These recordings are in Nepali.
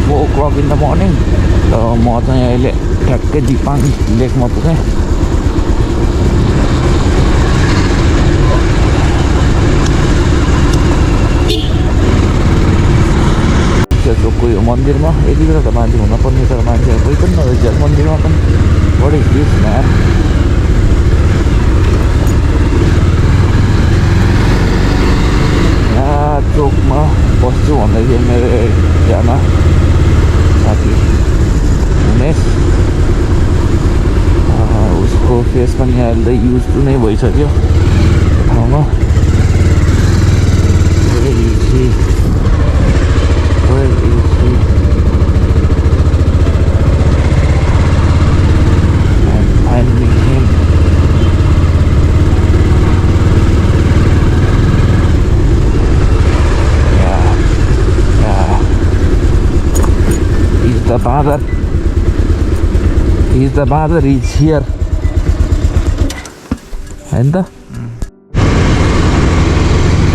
4 o'clock in the morning. र म चाहिँ अहिले ठ्याक्कै दिपाङ लेकमा पुगेँ। चोकको यो मन्दिरमा यति बेला त मान्छे हुन पर्ने तर मान्छेहरू कोही पनि नरहेछ मन्दिरमा पनि। बडी ह्युज म्यान। यहाँ चोकमा बस्छु भन्दाखेरि मेरो एकजना साथी उमेश, उसको फेस पनि अहिले युज टु नै भइसक्यो ठाउँमा। The father is here. And the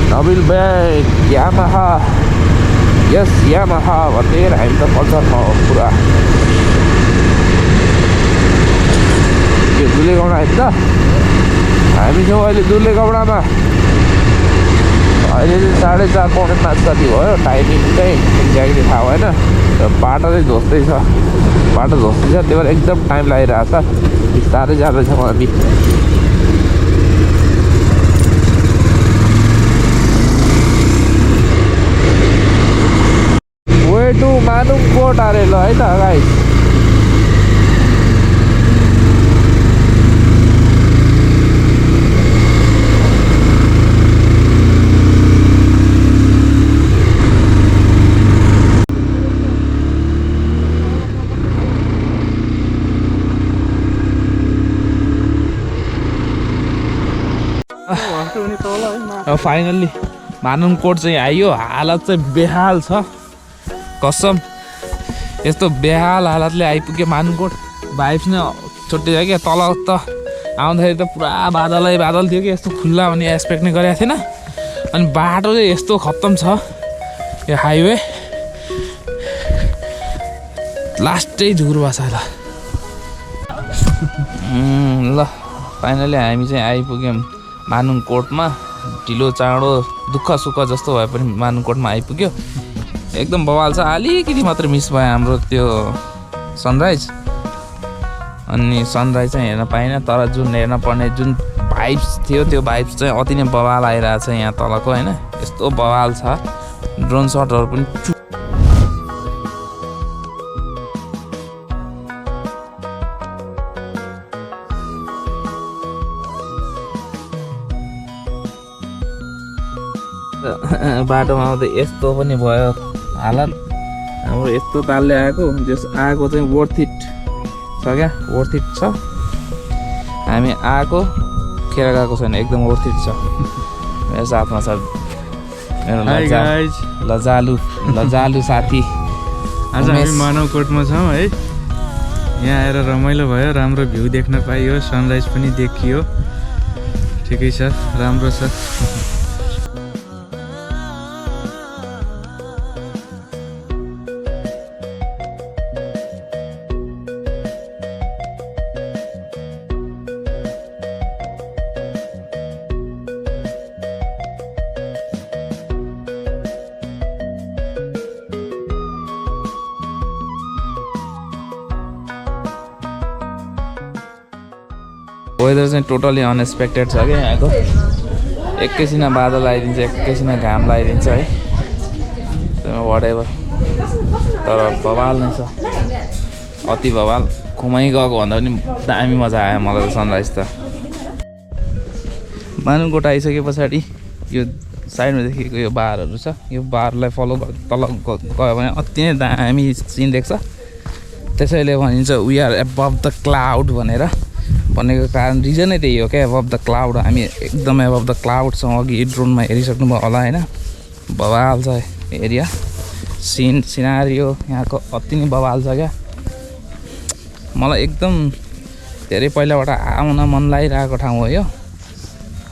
double bag Yamaha. Yes, Yamaha. What there? I'm the pulsar pura. You do it on the I'm in the do leg of अहिले चाहिँ 4:30 5 कति भयो टाइमिङ चाहिँ एक्ज्याक्टली थाहा भएन। र बाटो चाहिँ झोस्दै छ, बाटो झोस्दै छ, त्यही भएर एकदम टाइम लागिरहेको छ। बिस्तारै जाँदैछ हामी। वे टु मानुङकोट अरे ल है त गाइस। फाइनल्ली मानुङकोट चाहिँ आइयो। हालत चाहिँ बेहाल छ कसम। यस्तो बेहाल हालतले आइपुग्यो मानुङकोट। भाइब्स नै छुट्टै छ क्या। तल त आउँदाखेरि त पुरा बादलै बादल थियो कि यस्तो खुल्ला हुने एक्सपेक्ट नै गरेको थिएन। अनि बाटो चाहिँ यस्तो खत्तम छ यो हाइवे। लास्टै झुर बसा ल। ल फाइनल्ली हामी चाहिँ आइपुग्यौँ मानुङकोटमा। ढिलो चाँडो दुःख सुख जस्तो भए पनि मानुङकोटमा आइपुग्यो। एकदम बवाल छ। अलिकति मात्र मिस भयो हाम्रो त्यो सनराइज। अनि सनराइज चाहिँ हेर्न पाइनँ, तर जुन हेर्न पर्ने जुन भाइब्स थियो त्यो भाइब्स चाहिँ अति नै बवाल आइरहेको छ यहाँ तलको होइन। यस्तो बवाल छ। ड्रोन सटहरू पनि बाटोमा आउँदा यस्तो पनि भयो हालत हाम्रो। यस्तो तालले आएको जस आएको चाहिँ वर्थ इट छ क्या, वर्थ इट छ। हामी आएको खेर गएको छैन, एकदम वर्थ इट छ। मेरो साथमा छ मेरो लजालु साथी। आज हामी मानुङकोटमा छौँ है। यहाँ आएर रमाइलो भयो, राम्रो भ्यू देख्न पाइयो, सनराइज पनि देखियो। ठिकै छ, राम्रो छ। वेदर चाहिँ टोटली अनएक्सपेक्टेड छ क्या यहाँको। एकैछिन बादल आइदिन्छ, एकैछिन घाम लगाइदिन्छ है, वाटेभर। तर बवाल नै छ, अति बवाल। घुमाइ गएको भन्दा पनि दामी मजा आयो मलाई त सनराइज त। मानुङकोट आइसके पछाडि यो साइडमा देखेको यो बारहरू छ, यो बारलाई फलो तल गयो भने अति नै दामी सिन देख्छ। त्यसैले भनिन्छ we are above the cloud भनेर। भनेको कारण रिजनै त्यही हो क्या, एबभ द क्लाउड। हामी एकदम एबभ द क्लाउड छौँ। अघि ड्रोनमा हेरिसक्नुभयो होला होइन। बवाल छ एरिया, सिनारियो यहाँको अति नै बवाल छ क्या। मलाई एकदम धेरै पहिलाबाट आउन मन लागिरहेको ठाउँ हो यो।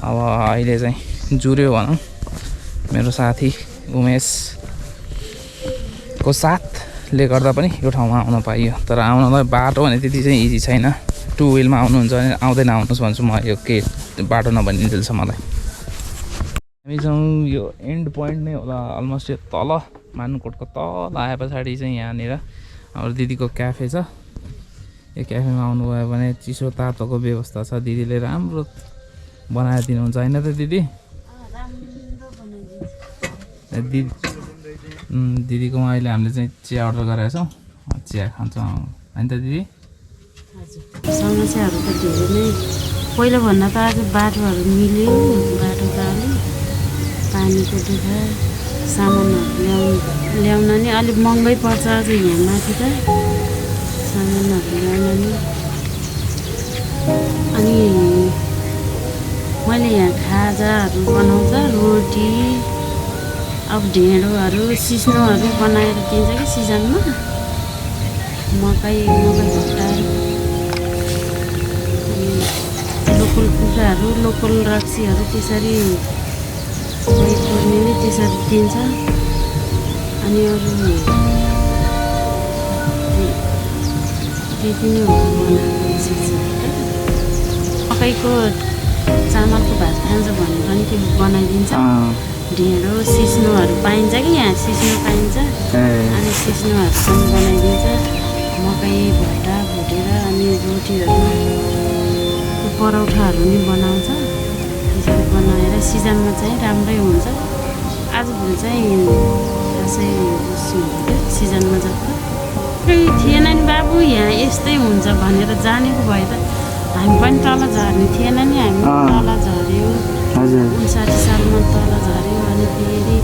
अब अहिले चाहिँ जुर्यो भनौँ मेरो साथी उमेशको साथ ले गर्दा पनि यो ठाउँमा आउन पाइयो। तर आउनलाई बाटो भने त्यति चाहिँ इजी छैन। 2 व्हिलमा आउनुहुन्छ भने आउँदैन आउनुहोस् भन्छु म, यो के बाटो नभनिदिन्छ मलाई। हामी चाहिँ यो एन्ड पोइन्ट नै होला अलमोस्ट, यो तल मानुकोटको तल आए पछाडि चाहिँ यहाँनिर हाम्रो दिदीको क्याफे छ। यो क्याफेमा आउनुभयो भने चिसो तातोको व्यवस्था छ, दिदीले राम्रो बनाएर दिनुहुन्छ होइन त दिदी? दिदीकोमा अहिले हामीले चाहिँ चिया अर्डर गरेका छौँ, चिया खान्छौँ होइन त दिदी? समस्याहरू त धेरै नै पहिलोभन्दा त आज बाटोहरू मिल्यो, बाटो त अलि पानीको दुःख, सामानहरू ल्याउन नि अलिक महँगै पर्छ अझ यहाँ माथि त सामानहरू ल्याउन नि। अनि मैले यहाँ खाजाहरू बनाउँछ, रोटी, अब ढेँडोहरू सिस्नोहरू बनाएर दिन्छ कि सिजनमा, मकै भट्टाएर, लोकल कुखुराहरू, लोकल रक्सीहरू त्यसरी खोर्नेले त्यसरी दिन्छ। अनि अरू त्यति नै हो बनाएको। मकैको चामलको भात खान्छ भने पनि त्यो बनाइदिन्छ। ढेँडो सिस्नोहरू पाइन्छ कि यहाँ सिस्नो पाइन्छ, अनि सिस्नोहरू पनि बनाइदिन्छ। मकै भट्टा भुटेर अनि रोटीहरू, परौठाहरू नि बनाउँछ। त्यसरी बनाएर सिजनमा चाहिँ राम्रै हुन्छ। आजभोलि चाहिँ खासै सिजनमा जस्तो थिएन नि बाबु, यहाँ यस्तै हुन्छ भनेर जानेको भए त हामी पनि तल झर्ने थिएन नि। हामी तल झऱ्यो 59 सालमा तल झऱ्यो। अनि फेरि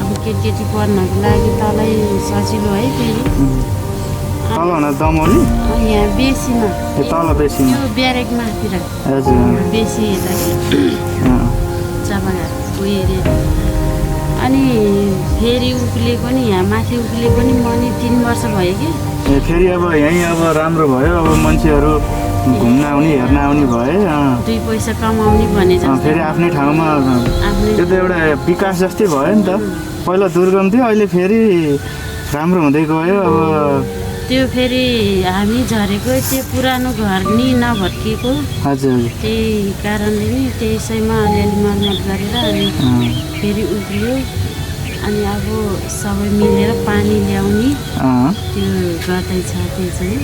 अब केटी पढ्नको लागि तलै सजिलो है। फेरि यहाँ बेसीमा त्यो ब्यारेक माथितिर बेसी यता चापाघाटको एरिया। अनि फेरि उक्लेको नि यहाँ माथि उक्लेको नि म नि 3 वर्ष भयो कि। फेरि अब यहीँ अब राम्रो भयो, अब मान्छेहरू घुम्न आउने हेर्न आउने भए, 2 पैसा कमाउने भने फेरि आफ्नै ठाउँमा त्यो त एउटा विकास जस्तै भयो नि त। पहिला दुर्गम थियो, अहिले फेरि राम्रो हुँदै गयो। अब त्यो फेरि हामी झरेको त्यो पुरानो घर नि नभत्किएको। हजुर, त्यही कारणले नि त्यसैमा अलिअलि मर्मत गरेर अनि फेरि उक्लियो। अनि अब सबै मिलेर पानी ल्याउने त्यो गर्दैछ। त्यो चाहिँ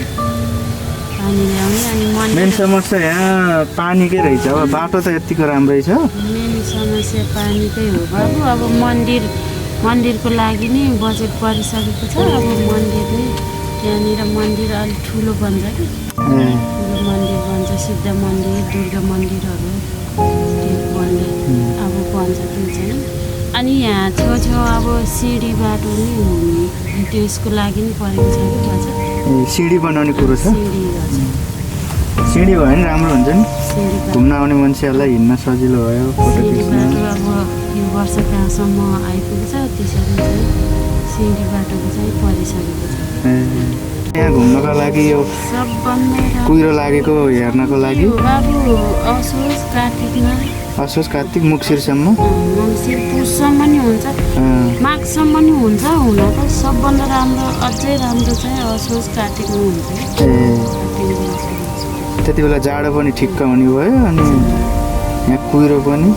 पानी ल्याउने। अनि मेन समस्या यहाँ पानीकै रहेछ। अब बाटो त यतिको राम्रै छ, मेन समस्या पानीकै हो बाबु। अब मन्दिरको लागि नि बजेट परिसकेको छ। अब मन्दिर नि त्यहाँनिर मन्दिर अलिक ठुलो बन्छ कि, ठुलो मन्दिर बन्छ, सिद्ध मन्दिर, दुर्गा मन्दिरहरू त्यो बन्ने अब बन्छ त्यो चाहिँ। अनि यहाँ छेउछेउ अब सिडी बाटो नि हुने, त्यसको लागि नि परेको छ कि बजेट। सिडी बनाउने कुरो छ, सिडी भयो भने राम्रो हुन्छ नि, घुम्न आउने मान्छेहरूलाई हिँड्न सजिलो भयो। सिडी बाटो अब यो वर्ष कहाँसम्म आइपुग्छ, त्यसरी चाहिँ सिडी बाटोको चाहिँ परिसकेको छ। यहाँ घुम्नको लागि यो कुहिरो लागेको हेर्नको लागि बाबु असोज कार्तिक मुक्सिरसम्म, मङ्सिर पुससम्म नि हुन्छ, माघसम्म नि हुन्छ। हुन त सबभन्दा राम्रो अझै राम्रो चाहिँ असोज कार्तिकमा हुन्छ। त्यति बेला जाडो पनि ठिक्क हुने भयो। अनि यहाँ कुहिरो पनि,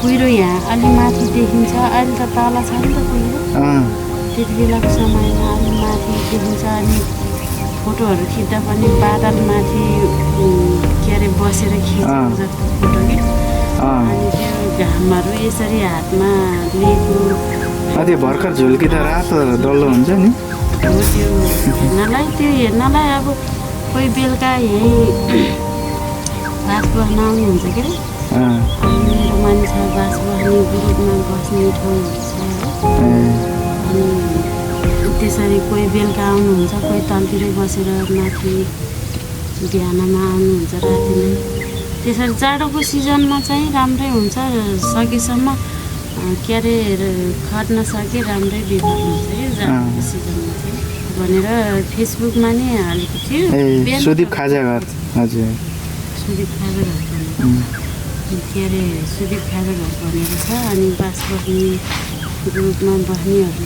कुहिरो यहाँ अलि माथि देखिन्छ। अहिले त तल छ नि त कुहिरो, त्यति बेलाको समयमा अलि माथि देखिन्छ। अनि फोटोहरू खिच्दा पनि बादल माथि के अरे बसेर खिच्नु जस्तो फोटो कि। अनि त्यो घामहरू यसरी हातमा लिएको, त्यो भर्खर झुल्किँदा रातो डल्लो हुन्छ नि, त्यो हेर्नलाई अब कोही बेलुका यहीँ बास बस्न आउनुहुन्छ के अरे। मेरो मान्छे बास बस्ने ग्रुपमा बस्ने ठाउँहरू छ। अनि त्यसरी कोही बेलुका आउनुहुन्छ, कोही तलतिरै बसेर माथि बिहानमा आउनुहुन्छ, राति नै। त्यसरी जाडोको सिजनमा चाहिँ राम्रै हुन्छ, सकेसम्म के अरे खट्न सके राम्रै बिमार हुन्छ कि जाडोको सिजनमा चाहिँ भनेर फेसबुकमा नै हालेको थियो। सुदीप खाजा घर, हजुर सुदीप खाजा घर के अरे सुदीप खाजा घर भनेर छ। अनि बास बस्ने ग्रुपमा बस्नेहरू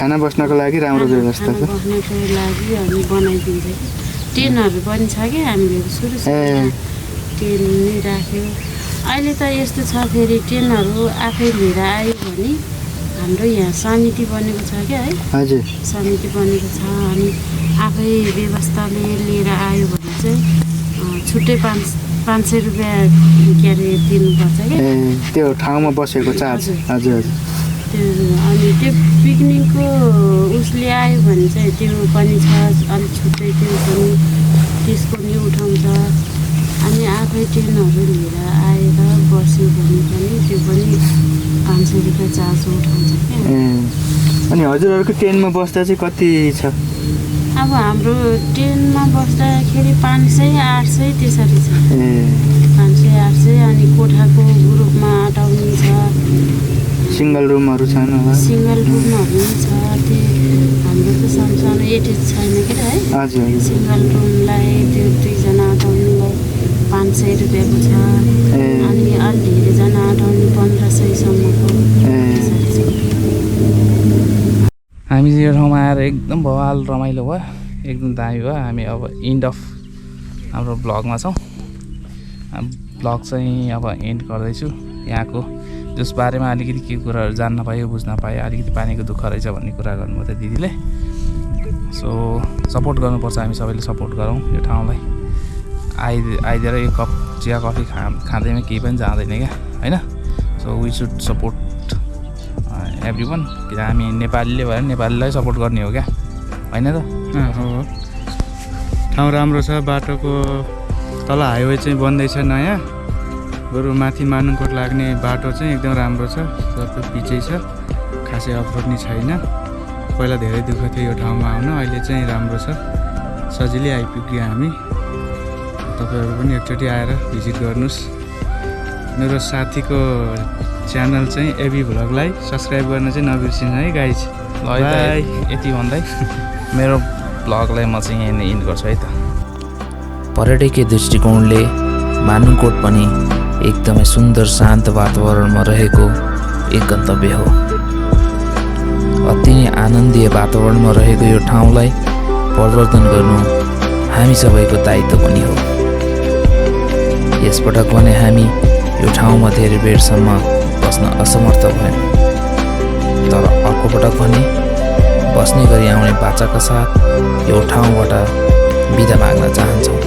खाना बस्नको लागि राम्रो व्यवस्था छ। बस्नको लागि हामी बनाइदिन्छ कि टेनहरू पनि छ कि हामीले सुरु टेन नै राख्यो। अहिले त यस्तो छ फेरि टेनहरू आफै लिएर आयो भने हाम्रो यहाँ समिति बनेको छ क्या है। हजुर समिति बनेको छ अनि आफै व्यवस्थाले लिएर आयो भने चाहिँ छुट्टै 500 रुपियाँ के अरे दिनुपर्छ क्या त्यो ठाउँमा बसेको चार्ज। हजुर हजुर त्यो अनि त्यो पिकनिकको उसले आयो भने चाहिँ त्यो पनि छ अलिक छुट्टै त्यो पनि त्यसको नि उठाउँछ। अनि आफै टेनहरू लिएर आएर बस्यो भने पनि त्यो पनि 500 रुपियाँ चार्ज उठाउँछ क्या। अनि हजुरहरूको टेनमा बस्दा चाहिँ कति छ? अब हाम्रो टेनमा बस्दाखेरि 500 800 त्यसरी छ। 500 800 अनि कोठाको ग्रुपमा अटाउने छ। सिङ्गल रुमहरू छन् होला? सिङ्गल रुमहरू पनि छ। त्यो हाम्रो त सानो एटेच छैन के है। हजुर सिङ्गल रुमलाई त्यो 2 जना अटाउनेलाई 500 रुपियाँको छ। अनि अलि धेरैजना अटाउने 1500सम्मको। हामी यो ठाउँमा आएर एकदम बवाल रमाइलो भयो, एकदम दामी भयो। हामी अब एन्ड अफ हाम्रो ब्लगमा छौँ। ब्लग चाहिँ अब एन्ड गर्दैछु। यहाँको जस बारेमा अलिकति के कुराहरू जान्न पायो, बुझ्न पायो, अलिकति पानीको दुःख रहेछ भन्ने कुरा गर्नुभयो त दिदीले। सो सपोर्ट गर्नुपर्छ, हामी सबैले सपोर्ट गरौँ यो ठाउँलाई। आइदिएर एक कप चिया कफी खाँदैमा केही पनि जाँदैन क्या होइन। So we should support everyone. किन हामी नेपालीले भएर नेपालीलाई सपोर्ट गर्ने हो क्या होइन त? हो ठाउँ राम्रो छ। बाटोको तल हाइवे चाहिँ बन्दैछ नयाँ। बरु माथि मानुङकोट लाग्ने बाटो चाहिँ एकदम राम्रो छ। सबै पिचै छ, खासै अफरोड नि छैन। पहिला धेरै दुःख थियो यो ठाउँमा आउन, अहिले चाहिँ राम्रो छ, सजिलै आइपुग्यो हामी। तपाईँहरू पनि एकचोटि आएर भिजिट गर्नुहोस्। मेरो साथीको च्यानल चाहिँ एबी भ्लगलाई सब्सक्राइब गर्न चाहिँ नबिर्सिनु है गाइज। ल यति भन्दै मेरो ब्लगलाई म चाहिँ यहाँ इन्ड गर्छु है त। पर्यटकीय दृष्टिकोणले मानुङकोट पनि एकदमै सुन्दर शान्त वातावरणमा रहेको एक गन्तव्य हो। अति नै आनन्दीय वातावरणमा रहेको यो ठाउँलाई प्रवर्धन गर्नु हामी सबैको दायित्व पनि हो। यसपटक भने हामी यो ठाउँमा धेरै बेरसम्म बस्न असमर्थ भयौँ, तर अर्को पटक भने बस्ने गरी आउने बाचाका साथ यो ठाउँबाट बिदा माग्न चाहन्छौँ।